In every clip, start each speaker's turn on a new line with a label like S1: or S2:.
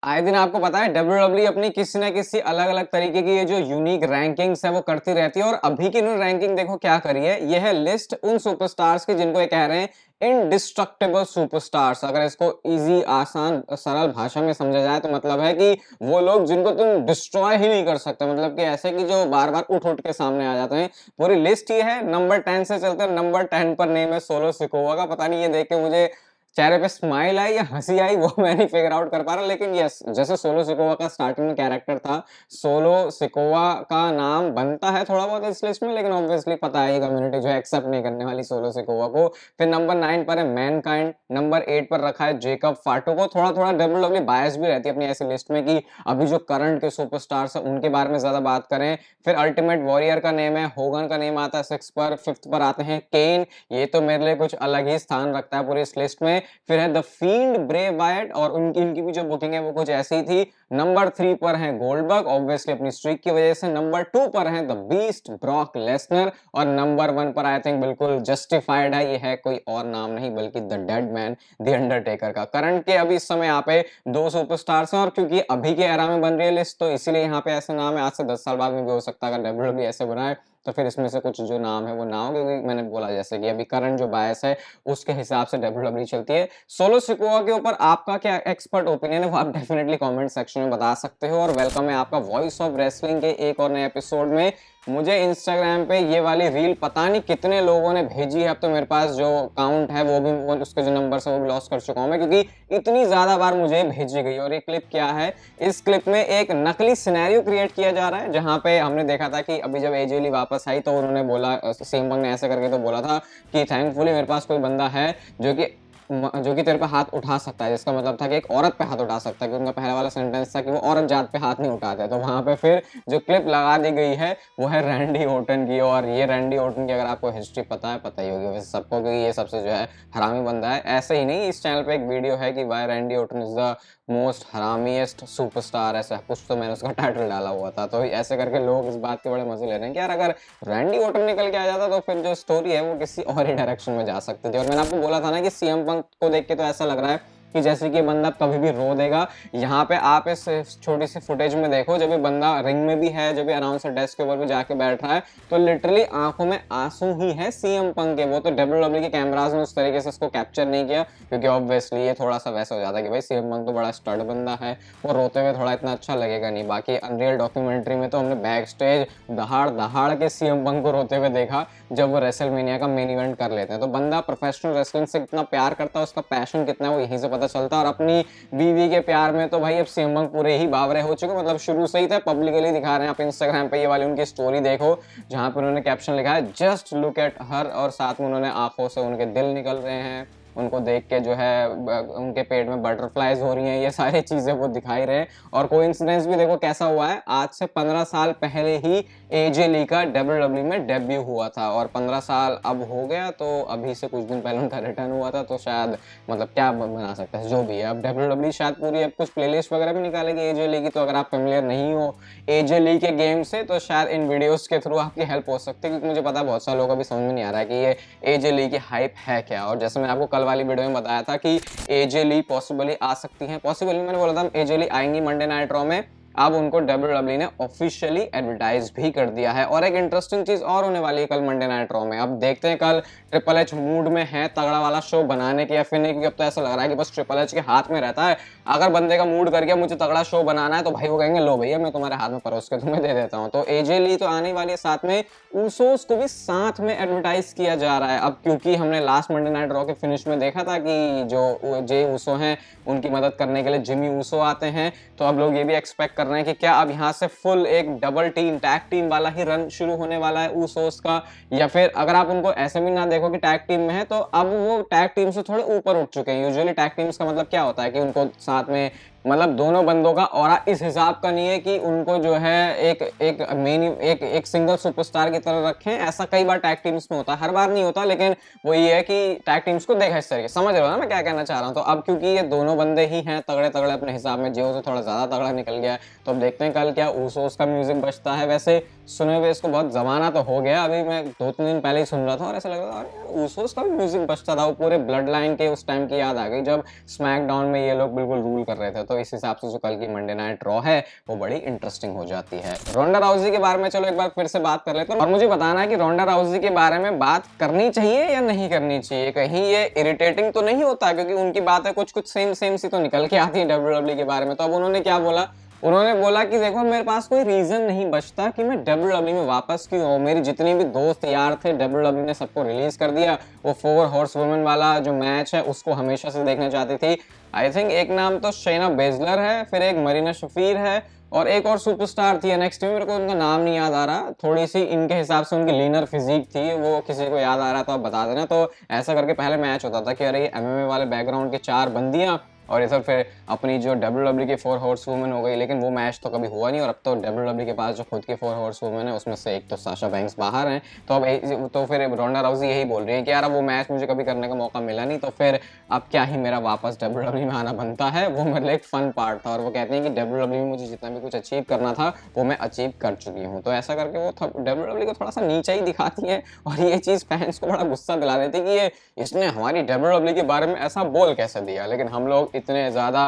S1: आए दिन आपको पता है WWE अपनी किसी ना किसी अलग-अलग तरीके की ये जो यूनिक रैंकिंग्स है वो करती रहती है और अभी की इन्होंने रैंकिंग देखो क्या करी है। ये है लिस्ट उन सुपरस्टार्स की जिनको ये कह रहे हैं इनडिस्ट्रक्टिबल सुपरस्टार्स। अगर इसको इजी आसान सरल भाषा में समझा जाए तो मतलब है कि वो लोग जिनको तुम डिस्ट्रॉय ही नहीं कर सकते, मतलब कि ऐसे कि जो बार-बार उठ-उठ के सामने आ जाते हैं। पूरी लिस्ट ये है, नंबर 10 से चलते हैं। नंबर 10 पर नेम है सोलो सिकोआ का। पता नहीं ये देख के मुझे चेहरे पे स्माइल आई या हंसी आई वो मैं नहीं फिगर आउट कर पा रहा, लेकिन यस, जैसे सोलो सिकोवा का स्टार्टिंग में कैरेक्टर था, सोलो सिकोवा का नाम बनता है थोड़ा बहुत इस लिस्ट में, लेकिन ऑब्वियसली पता है ये कम्युनिटी जो है एक्सेप्ट नहीं करने वाली सोलो सिकोवा को। फिर नंबर 9 पर है मैनकाइंड। नंबर 8 पर रखा है जेकब फाटो को। थोड़ा थोड़ा डब्ल्यूडब्ल्यूई बायस भी रहती है अपनी ऐसी लिस्ट में कि अभी जो करंट के सुपरस्टार्स हैं उनके बारे में ज्यादा बात करें। फिर अल्टीमेट वॉरियर का नेम है, होगन का नेम आता है 6 पर। 5th पर आते हैं केन, ये तो मेरे लिए कुछ अलग ही स्थान रखता है पूरी इस लिस्ट में। फिर है द फील्ड ब्रे वायट, और उनकी इनकी भी जो बुकिंग है वो कुछ ऐसी ही थी। नंबर 3 पर है गोल्डबर्ग, ऑब्वियसली अपनी स्ट्रीक की वजह से। नंबर 2 पर है द बीस्ट ब्रॉक लेसनर, और नंबर 1 पर आई थिंक बिल्कुल जस्टिफाइड है, ये है कोई और नाम नहीं बल्कि the dead man the Undertaker का। करंट के अभी इस समय यहाँ पे दो सुपरस्टार्स हैं, और क्योंकि अभी के एरा में बन रही है लिस्ट तो इसीलिए यहाँ पे ऐसे नाम है। आज से 10 साल बाद में भी हो सकता है अगर डब्ल्यूडब्ल्यूई ऐसे बनाए तो फिर इसमें से कुछ जो नाम है वो ना हो, क्योंकि मैंने बोला जैसे कि अभी करंट जो बायस है उसके हिसाब से डब्ल्यूडब्ल्यूई चलती है। सोलो सिकोआ के ऊपर आपका क्या एक्सपर्ट ओपिनियन है वो आप डेफिनेटली कमेंट सेक्शन में बता सकते हो। और वेलकम है आपका वॉइस ऑफ रेसलिंग के एक और नए एपिसोड में। मुझे इंस्टाग्राम पे ये वाली रील पता नहीं कितने लोगों ने भेजी है, अब तो मेरे पास जो काउंट है वो भी उसके जो नंबर है वो भी लॉस कर चुका हूँ मैं, क्योंकि इतनी ज्यादा बार मुझे भेजी गई। और ये क्लिप क्या है, इस क्लिप में एक नकली सिनेरियो क्रिएट किया जा रहा है, जहां पे हमने देखा था कि अभी जब एजे ली वापस आई तो उन्होंने बोला, सीएम पंक ने ऐसे करके तो बोला था कि थैंकफुली मेरे पास कोई बंदा है जो कि तेरे पे हाथ उठा सकता है, जिसका मतलब था कि एक औरत पे हाथ उठा सकता है, क्योंकि उनका पहला वाला सेंटेंस था कि वो औरत जात पे हाथ नहीं उठाते। तो वहां पे फिर जो क्लिप लगा दी गई है वो है रैंडी ऑर्टन की। और ये रैंडी ऑर्टन की अगर आपको हिस्ट्री पता है, पता ही होगी वैसे सबको, क्योंकि ये सबसे जो है हरामी बंदा है। ऐसे ही नहीं, इस चैनल पे एक वीडियो है कि why Randy Orton is the most हरामीएस्ट सुपरस्टार, ऐसा कुछ तो मैंने उसका टाइटल डाला हुआ था। तो ऐसे करके लोग इस बात के बड़े मजे ले रहे हैं कि यार अगर रैंडी ऑर्टन निकल के आ जाता तो फिर जो स्टोरी है वो किसी और ही डायरेक्शन में जा सकती थी। और मैंने आपको बोला था ना कि सीएम पंक को देख के तो ऐसा लग रहा है कि जैसे कि बंदा कभी भी रो देगा। यहाँ पे आप इस छोटी सी फुटेज में देखो, जब ये बंदा रिंग में भी है, जब ये आराम से डेस्क के ऊपर भी जाके बैठ रहा है, तो लिटरली आंखों में आंसू ही है सीएम पंक के। वो तो डब्ल्यूडब्ल्यूई के कैमराज ने उस तरीके से इसको कैप्चर नहीं किया, क्योंकि ऑब्वियसली ये थोड़ा सा वैसा हो जाता है कि भाई सीएम पंक तो बड़ा स्टड बंदा है, वो रोते हुए थोड़ा इतना अच्छा लगेगा नहीं। बाकी अनरियल डॉक्यूमेंट्री में तो हमने बैक स्टेज दहाड़ दहाड़ के सीएम पंक को रोते हुए देखा जब वो रेसलमेनिया का मेन इवेंट कर लेते हैं। तो बंदा प्रोफेशनल रेसलिंग से कितना प्यार करता है, उसका पैशन कितना है वो यहीं से पता चलता है। और अपनी बीवी के प्यार में तो भाई अब सीएम पंक पूरे ही बावरे हो चुके, मतलब शुरू से ही था, पब्लिकली दिखा रहे हैं। आप इंस्टाग्राम पे ये वाली उनकी स्टोरी देखो जहां पर उन्होंने कैप्शन लिखा है जस्ट लुक एट हर, और साथ में उन्होंने आंखों से उनके दिल निकल रहे हैं, उनको देख के जो है उनके पेट में बटरफ्लाइज हो रही हैं, ये सारी चीजें वो दिखाई रहे हैं। और कोइंसिडेंस भी देखो कैसा हुआ है, आज से 15 साल पहले ही एजे ली का डब्ल्यूडब्ल्यूई में डेब्यू हुआ था, और 15 साल अब हो गया, तो अभी से कुछ दिन पहले उनका रिटर्न हुआ था। तो शायद मतलब क्या बना सकता है, जो भी है। अब डब्ल्यूडब्ल्यूई शायद पूरी अब कुछ प्लेलिस्ट वगैरह भी निकालेगी एजे ली की, तो अगर आप फेमिलियर नहीं हो एजे ली के गेम से तो शायद इन वीडियोस के थ्रू आपकी हेल्प हो सकती है, क्योंकि मुझे पता है बहुत सारे लोगों को अभी समझ में नहीं आ रहा है कि ये एजे ली की हाइप है क्या। और जैसे मैंने आपको कल वाली वीडियो में बताया था कि एजे ली पॉसिबली आ सकती हैं, पॉसिबली मैंने बोला था एजे ली आएंगी मंडे नाइट रॉ में। अब उनको डब्ल्यूडब्ल्यूई ने ऑफिशियली एडवर्टाइज भी कर दिया है। और एक इंटरेस्टिंग चीज और होने वाली है कल मंडे नाइट रॉ में। अब देखते हैं कल ट्रिपल एच मूड में है तगड़ा वाला शो बनाने के या फिर नहीं, क्योंकि अब तो ऐसा लग रहा है कि बस ट्रिपल एच के हाथ में रहता है। अगर बंदे का मूड कर गया मुझे तगड़ा शो बनाना है तो भाई वो कहेंगे लो भैया मैं तुम्हारे हाथ में परोस के तुम्हें दे देता हूँ। तो एजे ली तो आने वाली है, साथ में ऊसोस को भी साथ में एडवर्टाइज किया जा रहा है। अब क्योंकि हमने लास्ट मंडे नाइट रॉ के फिनिश में देखा था कि जो जे ऊसो हैं उनकी मदद करने के लिए जिमी ऊसो आते हैं, तो अब लोग ये भी एक्सपेक्ट कर रहे हैं कि क्या अब यहाँ से फुल एक डबल टीम टैग टीम वाला ही रन शुरू होने वाला है ऊसोस का, या फिर अगर आप उनको ऐसे भी ना देखो कि टैग टीम में है तो अब वो टैग टीम से थोड़े ऊपर उठ चुके हैं। यूजुअली टैग टीम्स का मतलब क्या होता है कि उनको साथ में मतलब दोनों बंदों का ऑरा इस हिसाब का नहीं है कि उनको जो है एक सिंगल सुपरस्टार की तरह रखें। ऐसा कई बार टैग टीम्स में होता है, हर बार नहीं होता, लेकिन वो ये है कि टैग टीम्स को देखा इस तरीके, समझ रहे हो ना मैं क्या कहना चाह रहा हूँ। तो अब क्योंकि ये दोनों बंदे ही हैं तगड़े तगड़े अपने हिसाब में, जियो से थोड़ा ज्यादा तगड़ा निकल गया है, तो अब देखते हैं कल क्या ऊसोस का म्यूजिक बजता है। वैसे सुने हुए इसको बहुत जमाना तो हो गया, अभी मैं 2-3 दिन पहले ही सुन रहा था और ऐसा लग रहा था अरे यार ऊसोस का भी म्यूजिक बजता था। वो पूरे ब्लड लाइन के उस टाइम की याद आ गई जब स्मैकडाउन में ये लोग बिल्कुल रूल कर रहे थे। तो इस हिसाब से जो कल की मंडे नाइट रॉ है वो बड़ी इंटरेस्टिंग हो जाती है। रोंडा राउजी के बारे में चलो एक बार फिर से बात कर लेते हैं, और मुझे बताना है कि रोंडा राउजी के बारे में बात करनी चाहिए या नहीं करनी चाहिए। कहीं ये इरिटेटिंग तो नहीं होता, क्योंकि उनकी बातें कुछ सेम सी तो निकल के आती है डब्ल्यूडब्ल्यूई के बारे में। तो अब उन्होंने क्या बोला, उन्होंने बोला कि देखो मेरे पास कोई रीजन नहीं बचता कि मैं डब्ल्यूडब्ल्यूई में वापस क्यों आऊं। मेरी जितनी भी दोस्त यार थे डब्ल्यूडब्ल्यूई ने सबको रिलीज कर दिया। वो 4 हॉर्स वुमेन वाला जो मैच है उसको हमेशा से देखना चाहती थी। आई थिंक एक नाम तो शेना बेजलर है, फिर एक मरीना शफीर है, और एक और सुपरस्टार थी एनएक्सटी में, मेरे को उनका नाम नहीं याद आ रहा। थोड़ी सी इनके हिसाब से उनकी लीनर फिजिक थी, वो किसी को याद आ रहा तो आप बता देना। तो ऐसा करके पहले मैच होता था कि अरे ये एमएमए वाले बैकग्राउंड के 4 बंदियां और इधर फिर अपनी जो डब्ल्यूडब्ल्यूई की 4 हॉर्स वुमेन हो गई। लेकिन वो मैच तो कभी हुआ नहीं, और अब तो डब्ल्यूडब्ल्यूई के पास जो खुद की 4 हॉर्स वुमेन है उसमें से एक तो साशा बैंक्स बाहर हैं। तो अब तो फिर रोंडा राउजी यही बोल रही है कि यार अब वो मैच मुझे कभी करने का मौका मिला नहीं, तो फिर अब क्या ही मेरा वापस डब्ल्यूडब्ल्यूई में आना बनता है। वो मेरे लिए एक फन पार्ट था, और वो कहती हैं कि डब्ल्यूडब्ल्यूई में मुझे जितना भी कुछ अचीव करना था वो मैं अचीव कर चुकी हूँ। तो ऐसा करके वो डब्ल्यूडब्ल्यूई को थोड़ा सा नीचा ही दिखाती है, और ये चीज़ फैंस को बड़ा गुस्सा दिला देती है कि ये इसने हमारी डब्ल्यूडब्ल्यूई के बारे में ऐसा बोल कैसे दिया। लेकिन हम लोग इतने ज़्यादा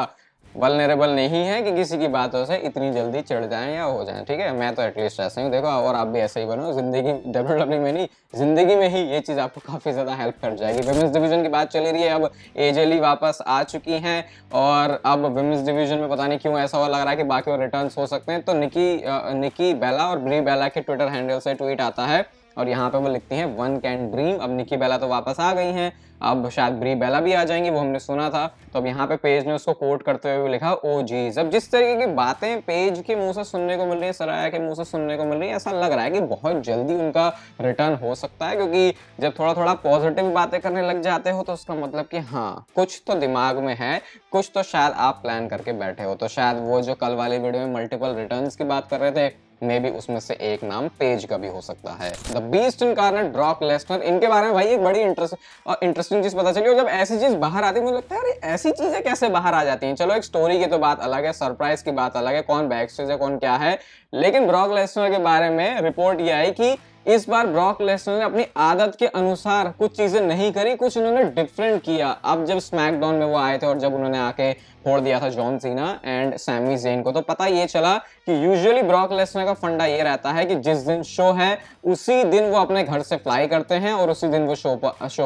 S1: वल्नरेबल नहीं है कि किसी की बातों से इतनी जल्दी चढ़ जाएं या हो जाएं, ठीक है। मैं तो एटलीस्ट ऐसे हूँ, देखो, और आप भी ऐसे ही बनो जिंदगी, डब्ल्यूडब्ल्यूई में नहीं, जिंदगी में ही ये चीज़ आपको काफ़ी ज़्यादा हेल्प कर जाएगी। विमेंस डिवीजन की बात चली रही है, अब एजे ली वापस आ चुकी हैं, और अब विमेंस डिवीजन में पता नहीं क्यों ऐसा हुआ, लग रहा है कि बाकी और रिटर्न्स हो सकते हैं। तो निकी बेला और ब्री बेला के ट्विटर हैंडल से ट्वीट आता है, और यहाँ पे वो लिखती हैं वन कैन ड्रीम। अब निकी बेला तो वापस आ गई हैं, अब शायद ब्री बेला भी आ जाएंगी, वो हमने सुना था। तो अब यहाँ पे पेज ने उसको कोट करते हुए लिखा ओ जीज। अब जिस तरीके की बातें पेज के मुंह से सुनने को मिल रही है, सराया के मुंह से सुनने को मिल रही है, ऐसा लग रहा है कि बहुत जल्दी उनका रिटर्न हो सकता है। क्योंकि जब थोड़ा थोड़ा पॉजिटिव बातें करने लग जाते हो तो उसका मतलब कि हाँ कुछ तो दिमाग में है, कुछ तो शायद आप प्लान करके बैठे हो। तो शायद वो जो कल वाली वीडियो में मल्टीपल रिटर्न्स की बात कर रहे थे, मे बी उसमें से एक नाम पेज का भी हो सकता है। The beast incarnate Brock Lesnar, इनके बारे में भाई एक बड़ी इंटरेस्टिंग चीज पता चली। और जब ऐसी चीज बाहर आती है मुझे लगता है अरे ऐसी चीजें कैसे बाहर आ जाती हैं। चलो एक स्टोरी की तो बात अलग है, सरप्राइज की बात अलग है, कौन बैक स्टेज है कौन क्या है, लेकिन ब्रॉक लेसनर के बारे में रिपोर्ट ये आई कि इस बार ब्रॉक लेसनर ने अपनी आदत के अनुसार कुछ चीजें नहीं करी, कुछ उन्होंने डिफरेंट किया। अब जब स्मैकडाउन में वो आए थे और जब उन्होंने आके फोड़ दिया था John Cena and Sami Zayn को, तो पता ये चला कि यूजुअली ब्रॉक लेसनर का फंडा ये रहता है कि जिस दिन शो है उसी दिन वो अपने घर से फ्लाई करते हैं, और उसी दिन वो शो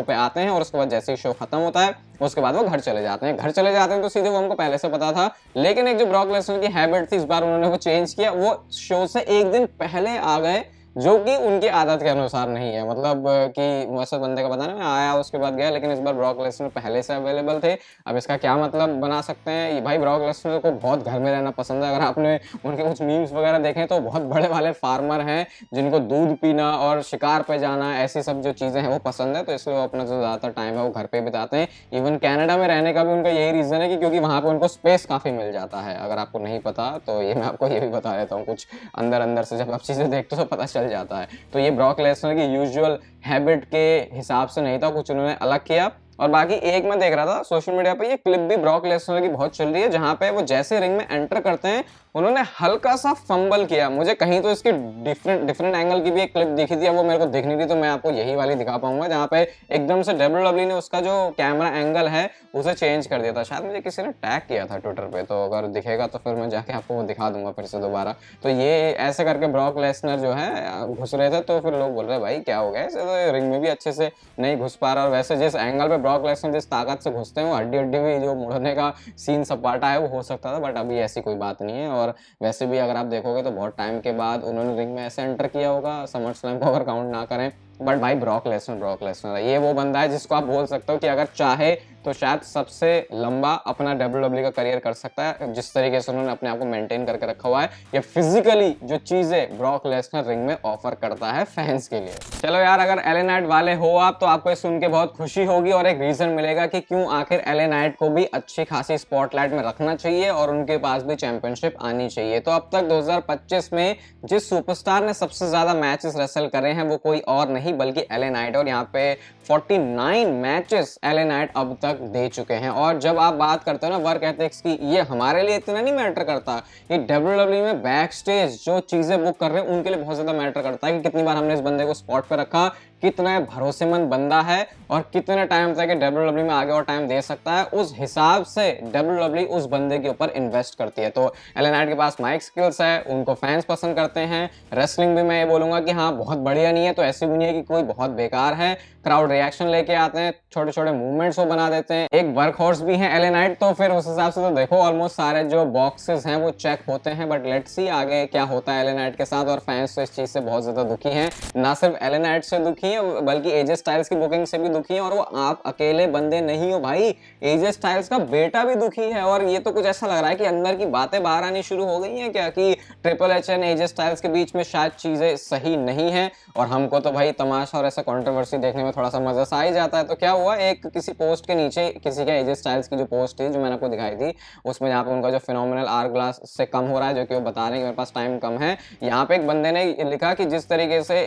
S1: पे आते हैं, और उसके बाद जैसे ही शो खत्म होता है उसके बाद वो घर चले जाते हैं। घर चले जाते हैं तो सीधे वो हमको पहले से पता था, लेकिन एक जो ब्रॉक लेसनर की हैबिट थी इस बार उन्होंने वो चेंज किया, वो शो से एक दिन पहले आ गए, जो कि उनकी आदत के अनुसार नहीं है। मतलब कि वैसे बंदे का पता नहीं, मैं आया उसके बाद गया, लेकिन इस बार ब्रॉक लेसनर पहले से अवेलेबल थे। अब इसका क्या मतलब बना सकते हैं, भाई ब्रॉक लेसनर को बहुत घर में रहना पसंद है। अगर आपने उनके कुछ मीम्स वगैरह देखे तो बहुत बड़े वाले फार्मर हैं जिनको दूध पीना और शिकार पे जाना, ऐसी सब जो चीज़ें हैं वो पसंद है, तो इसलिए वो अपना जो ज़्यादातर टाइम है वो घर पे बिताते हैं। इवन कनाडा में रहने का भी उनका यही रीज़न है कि क्योंकि वहाँ पर उनको स्पेस काफ़ी मिल जाता है। अगर आपको नहीं पता तो ये मैं आपको ये भी बता देता हूँ, कुछ अंदर से जब आप चीज़ें देखते हो तो पता चल जाता है। तो ये ब्रॉक लेसनर की यूजुअल हैबिट के हिसाब से नहीं था, कुछ उन्होंने अलग किया। और बाकी एक मैं देख रहा था सोशल मीडिया पे, ये क्लिप भी ब्रॉक लेसनर की बहुत चल रही है, जहां पे वो जैसे रिंग में एंटर करते हैं उन्होंने हल्का सा फंबल किया। मुझे कहीं तो इसकी डिफरेंट एंगल की भी एक क्लिप दिखी थी, अब वो मेरे को दिख नहीं थी, तो मैं आपको यही वाली दिखा पाऊंगा, जहाँ पे एकदम से डब्ल्यूडब्ल्यूई ने उसका जो कैमरा एंगल है उसे चेंज कर दिया था। शायद मुझे किसी ने टैग किया था ट्विटर पे, तो अगर दिखेगा तो फिर मैं जाके आपको वो दिखा दूंगा फिर से दोबारा। तो ये ऐसे करके ब्रॉक लेसनर जो है घुस रहे थे, तो फिर लोग बोल रहे भाई क्या हो गया इसे, तो रिंग में भी अच्छे से नहीं घुस पा रहा। और वैसे जिस एंगल पे ब्रॉक लेसनर जिस ताकत से घुसते हैं वो हड्डी भी जो मुड़ने का सीन सपाटा है वो हो सकता था, बट अभी ऐसी कोई बात नहीं है। और वैसे भी अगर आप देखोगे तो बहुत टाइम के बाद उन्होंने रिंग में ऐसे एंटर किया होगा, समर स्लैम को अगर काउंट ना करें। बट भाई ब्रॉक लेसनर ये वो बंदा है जिसको आप बोल सकते हो कि अगर चाहे तो शायद सबसे लंबा अपना डब्ल्यूडब्ल्यूई का करियर कर सकता है, जिस तरीके से उन्होंने अपने आप को मेंटेन करके रखा हुआ है, या फिजिकली जो चीजें ब्रॉक लेसनर रिंग में ऑफर करता है फैंस के लिए। चलो यार, अगर एलए नाइट वाले हो आप तो आपको सुन के बहुत खुशी होगी और एक रीजन मिलेगा कि क्यों आखिर एलए नाइट को भी अच्छी खासी स्पॉटलाइट में रखना चाहिए और उनके पास भी चैंपियनशिप आनी चाहिए। तो अब तक 2025 में जिस सुपरस्टार ने सबसे ज्यादा मैचेस रेसल करे हैं वो कोई और नहीं बल्कि एलए नाइट, और यहाँ पे 49 मैचेस एलए नाइट अब तक दे चुके हैं। और जब आप बात करते हो ना वर्क एथिक्स की, ये हमारे लिए इतना नहीं मैटर करता, ये डब्ल्यूडब्ल्यूई में बैक स्टेज जो चीजें बुक कर रहे हैं उनके लिए बहुत ज्यादा मैटर करता है कि कितनी बार हमने इस बंदे को स्पॉट पे रखा, कितना भरोसेमंद बंदा है और कितने टाइम तक डब्ल्यूडब्ल्यूई में आगे और टाइम दे सकता है। उस हिसाब से डब्ल्यूडब्ल्यूई उस बंदे के ऊपर इन्वेस्ट करती है। तो एलए नाइट के पास माइक स्किल्स है, उनको फैंस पसंद करते हैं। रेसलिंग भी मैं ये बोलूंगा कि हाँ बहुत बढ़िया नहीं है, तो ऐसी भी नहीं है कि कोई बहुत बेकार है। क्राउड रिएक्शन लेके आते हैं, छोटे छोटे मूवमेंट्स वो बना देते हैं, एक वर्क हॉर्स भी है एलए नाइट। तो फिर उस हिसाब से तो देखो ऑलमोस्ट सारे जो बॉक्सेस हैं वो चेक होते हैं। बट लेट्स सी आगे क्या होता है एलए नाइट के साथ। और फैंस तो इस चीज से बहुत ज्यादा दुखी हैं, ना सिर्फ एलए नाइट से दुखी है बल्कि एजे स्टाइल्स की बुकिंग से भी दुखी है। और वो आप अकेले बंदे नहीं हो भाई, एजे स्टाइल्स का बेटा भी दुखी है। और ये तो कुछ ऐसा लग रहा है कि अंदर की बातें बाहर आनी शुरू हो गई हैं क्या, कि triple H and AJ Styles के बीच में शायद चीजें सही नहीं है। और हमको तो भाई तमाशा और ऐसा कंट्रोवर्सी देखने में थोड़ा सा मजा सा ही जाता है। तो क्या हुआ, एक किसी पोस्ट के नीचे किसी का एजे स्टाइल्स की जो पोस्ट थी जो मैंने आपको दिखाई थी, उसमें जहाँ पे उनका जो फिनोमिनल आर ग्लास से कम हो रहा है, जो कि वो बता रहे हैं कि मेरे पास टाइम कम है, यहाँ पे एक बंदे ने लिखा कि जिस तरीके से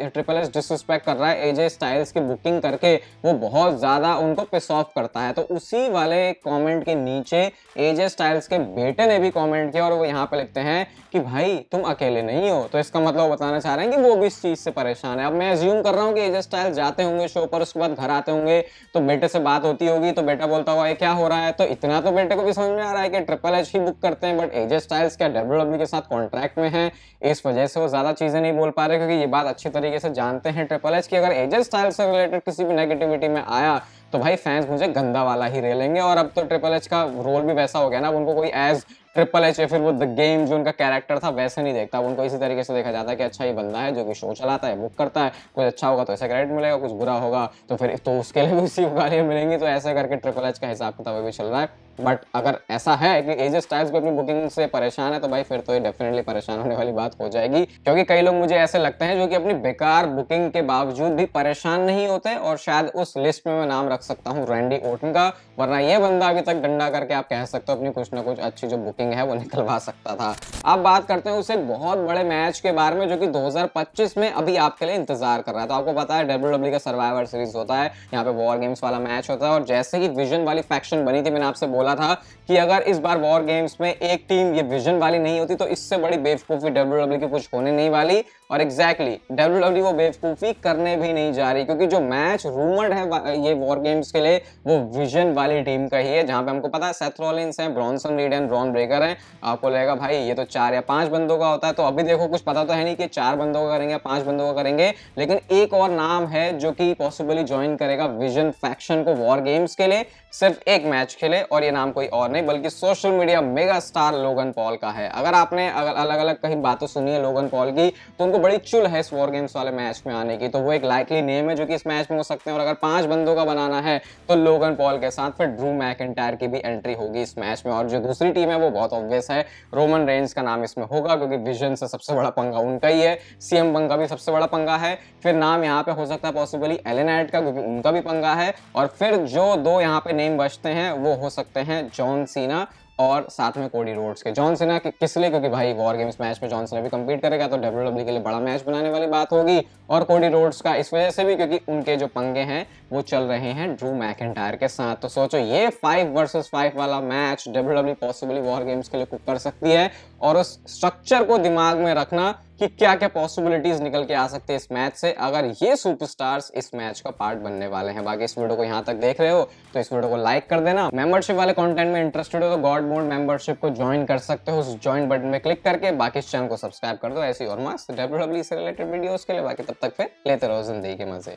S1: ट्रिपल एच डिसरिस्पेक्ट कर रहा है एजे स्टाइल्स की बुकिंग करके, वो बहुत ज्यादा उनको पिस ऑफ करता है। तो उसी वाले कमेंट के नीचे एजे स्टाइल्स के बेटे ने भी कमेंट किया और वो यहाँ पे लिखते हैं कि भाई तुम अकेले नहीं हो। तो इसका मतलब वो बताना चाह रहे हैं कि वो भी इस चीज से परेशान है। अब मैं अज्यूम कर रहा हूँ कि एजे स्टाइल्स जाते होंगे शो पर, उसके बाद घर आते होंगे तो बेटे से बात होती होगी, तो बेटा बोलता हुआ क्या हो रहा है। तो इतना तो बेटे को भी समझ में आ रहा है कि ट्रिपल एच ही बुक करते हैं, बट एजे स्टाइल्स क्या डब्ल्यूडब्ल्यूई के साथ कॉन्ट्रैक्ट में है, इस वजह से वो ज्यादा चीजें नहीं बोल पा रहे। क्योंकि ये बात अच्छी तरीके से जानते हैं ट्रिपल एच की अगर एजे स्टाइल्स से रिलेटेड किसी भी नेगेटिविटी में आया तो भाई फैंस मुझे गंदा वाला ही रेलेंगे। और अब तो ट्रिपल एच का रोल भी वैसा हो गया ना, अब उनको कोई एज ट्रिपल एच या फिर वो द गेम जो उनका कैरेक्टर था वैसे नहीं देखता, उनको इसी तरीके से देखा जाता है कि अच्छा ये बंदा है जो कि शो चलाता है, बुक करता है, कुछ अच्छा होगा तो ऐसा क्रेडिट मिलेगा, कुछ बुरा होगा तो फिर तो उसके लिए भी उसी को गालियां मिलेंगी। तो ऐसे करके ट्रिपल एच का हिसाब किताब भी चल रहा है। बट अगर ऐसा है कि एजे स्टाइल्स भी अपनी बुकिंग से परेशान है तो भाई फिर तो ये डेफिनेटली परेशान होने वाली बात हो जाएगी। क्योंकि कई लोग मुझे ऐसे लगते हैं जो कि अपनी बेकार बुकिंग के बावजूद भी परेशान नहीं होते। और शायद उस लिस्ट में मैं नाम रख सकता हूँ रैंडी ओर्टन का, वरना ये बंदा अभी तक डंडा करके आप कह सकते हो अपनी कुछ ना कुछ अच्छी जो बुकिंग है वो निकलवा सकता था। अब बात करते हैं उस एक बहुत बड़े मैच के बारे में जो कि 2025 में अभी आपके लिए इंतजार कर रहा है। तो आपको पता है डब्ल्यूडब्ल्यूई का सर्वाइवर सीरीज होता है, यहाँ पे वॉर गेम्स वाला मैच होता है। और जैसे ही विजन वाली फैक्शन बनी थी, मैंने आपसे बोला था कि अगर इस बार वॉर गेम्स में एक टीम ये विजन वाली नहीं होती तो इससे बड़ी बेवकूफी डब्ल्यूडब्ल्यूई की कुछ होने नहीं वाली। और एग्जैक्टली डब्ल्यूडब्ल्यूई वो बेवकूफी करने भी नहीं जा रही, क्योंकि जो मैच रूमर्ड है ये वॉर गेम्स के लिए वो विजन वाली टीम का ही है, जहां पे हमको पता है सेथ रॉलिंस है, Bronson read and Bron Breakker है। आपको लगेगा भाई ये तो 4 या 5 बंदों का होता है, तो अभी देखो कुछ पता तो है नहीं कि 4 बंदों का करेंगे 5 बंदों का करेंगे, लेकिन एक और नाम है जो कि पॉसिबली ज्वाइन करेगा विजन फैक्शन को वॉर गेम्स के लिए, सिर्फ एक मैच के लिए। और ये नाम कोई और नहीं बल्कि social media mega star Logan Paul का है। अगर आपने अलग अलग कहीं बातें सुनी है लोगन पॉल की, तो उनको बड़ी चुल है इस वॉर गेम्स वाले मैच में आने की, तो वो एक लाइकली नेम है जो कि इस मैच में हो सकते हैं। और अगर 5 बंदों का बनाना है तो लोगन पॉल के साथ फिर ड्रू मैकिंटायर की भी एंट्री होगी इस मैच में। और जो दूसरी टीम है वो बहुत ऑब्वियस है, रोमन रेंज का नाम इसमें होगा, क्योंकि विजन से सबसे बड़ा पंगा उनका ही है, सीएम पंग का भी सबसे बड़ा पंगा है। फिर नाम यहाँ पे हो सकता है पॉसिबली एलए नाइट का, क्योंकि उनका भी पंगा है। और फिर जो 2 यहाँ पे नेम बचते हैं वो हो सकते हैं जॉन सीना और साथ में कोडी रोड्स के। जॉन सीना किस लिए, क्योंकि भाई वॉर गेम्स मैच में जॉन सीना भी कंपीट करेगा तो डब्ल्यूडब्ल्यूई के लिए बड़ा मैच बनाने वाली बात होगी। और कोडी रोड्स का इस वजह से भी क्योंकि उनके जो पंगे हैं वो चल रहे हैं ड्रू मैकिंटायर के साथ। तो सोचो ये 5 वर्सेस 5 वाला match WWE possibly war games के लिए कुक कर सकती है। और उस स्ट्रक्चर को दिमाग में रखना कि क्या क्या पॉसिबिलिटीज निकल के आ सकते हैं इस मैच से, अगर ये सुपरस्टार्स इस मैच का पार्ट बनने वाले हैं। बाकी इस वीडियो को यहाँ तक देख रहे हो तो इस वीडियो को लाइक कर देना। मेंबरशिप वाले कंटेंट में इंटरेस्टेड हो तो गॉड मोड मेंबरशिप को ज्वाइन कर सकते हो उस ज्वाइन बटन में क्लिक करके। बाकी इस चैनल को सब्सक्राइब कर दो ऐसी और मस्त डब्ल्यूडब्ल्यूई से रिलेटेड वीडियोस के लिए। बाकी तब तक फिर लेते रहो जिंदगी के मजे।